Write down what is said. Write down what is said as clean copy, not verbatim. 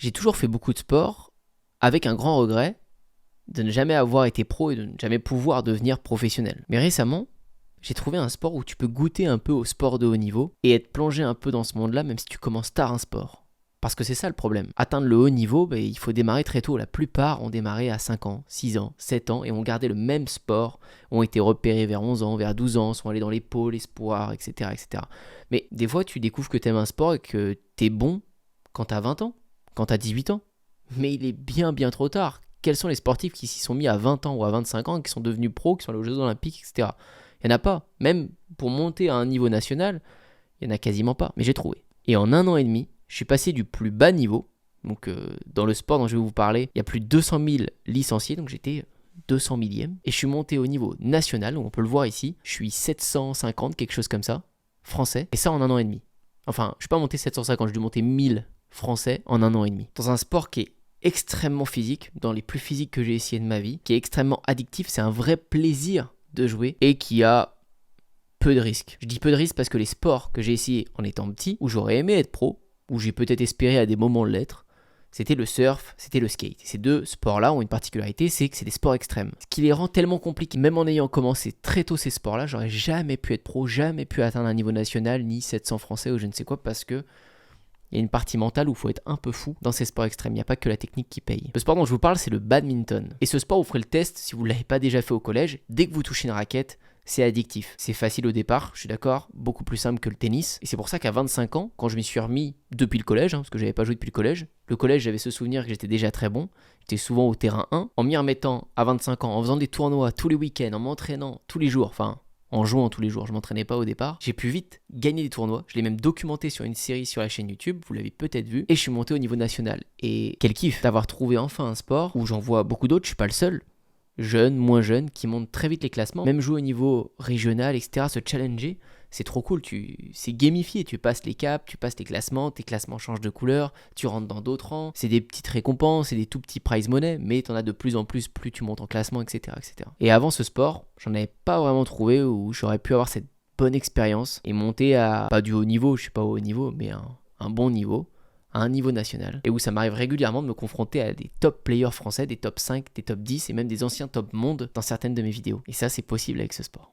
J'ai toujours fait beaucoup de sport avec un grand regret de ne jamais avoir été pro et de ne jamais pouvoir devenir professionnel. Mais récemment, j'ai trouvé un sport où tu peux goûter un peu au sport de haut niveau et être plongé un peu dans ce monde-là même si tu commences tard un sport. Parce que c'est ça le problème. Atteindre le haut niveau, il faut démarrer très tôt. La plupart ont démarré à 5 ans, 6 ans, 7 ans et ont gardé le même sport, ont été repérés vers 11 ans, vers 12 ans, sont allés dans les pôles, espoirs, etc., etc. Mais des fois, tu découvres que tu aimes un sport et que tu es bon quand tu as 20 ans, quand tu as 18 ans. Mais il est bien trop tard. Quels sont les sportifs qui s'y sont mis à 20 ans ou à 25 ans, qui sont devenus pros, qui sont allés aux Jeux Olympiques, etc. Il n'y en a pas. Même pour monter à un niveau national, il n'y en a quasiment pas. Mais j'ai trouvé. Et en 1 an et demi, je suis passé du plus bas niveau. Donc dans le sport dont je vais vous parler, il y a plus de 200 000 licenciés. Donc j'étais 200 millième. Et je suis monté au niveau national, où on peut le voir ici. Je suis 750, quelque chose comme ça, français. Et ça en 1 an et demi. Enfin, je ne suis pas monté 750, j'ai dû monter 1000 français en 1 an et demi. Dans un sport qui est extrêmement physique, dans les plus physiques que j'ai essayé de ma vie, qui est extrêmement addictif, c'est un vrai plaisir de jouer et qui a peu de risques. Je dis peu de risques parce que les sports que j'ai essayé en étant petit, où j'aurais aimé être pro, où j'ai peut-être espéré à des moments l'être, c'était le surf, c'était le skate. Et ces deux sports-là ont une particularité, c'est que c'est des sports extrêmes. Ce qui les rend tellement compliqués, même en ayant commencé très tôt ces sports-là, j'aurais jamais pu être pro, jamais pu atteindre un niveau national, ni 700 français ou je ne sais quoi, parce que il y a une partie mentale où il faut être un peu fou dans ces sports extrêmes. Il n'y a pas que la technique qui paye. Le sport dont je vous parle, c'est le badminton. Et ce sport, vous ferez le test si vous ne l'avez pas déjà fait au collège. Dès que vous touchez une raquette, c'est addictif. C'est facile au départ, je suis d'accord, beaucoup plus simple que le tennis. Et c'est pour ça qu'à 25 ans, quand je m'y suis remis depuis le collège, parce que je n'avais pas joué depuis le collège, j'avais ce souvenir que j'étais déjà très bon. J'étais souvent au terrain 1. En m'y remettant à 25 ans, en faisant des tournois tous les week-ends, en m'entraînant tous les jours, en jouant tous les jours, je m'entraînais pas au départ, j'ai pu vite gagner des tournois, je l'ai même documenté sur une série sur la chaîne YouTube, vous l'avez peut-être vu, et je suis monté au niveau national. Et quel kiff d'avoir trouvé enfin un sport où j'en vois beaucoup d'autres, je suis pas le seul, jeunes, moins jeunes, qui montent très vite les classements, même jouer au niveau régional, etc., se challenger, c'est trop cool, c'est gamifié, tu passes les caps, tu passes tes classements changent de couleur, tu rentres dans d'autres rangs, c'est des petites récompenses, c'est des tout petits prize money, mais t'en as de plus en plus tu montes en classement, etc., etc. Et avant ce sport, j'en avais pas vraiment trouvé où j'aurais pu avoir cette bonne expérience et monter à, pas du haut niveau, je suis pas au haut niveau, mais un bon niveau, à un niveau national, et où ça m'arrive régulièrement de me confronter à des top players français, des top 5, des top 10, et même des anciens top monde dans certaines de mes vidéos. Et ça, c'est possible avec ce sport.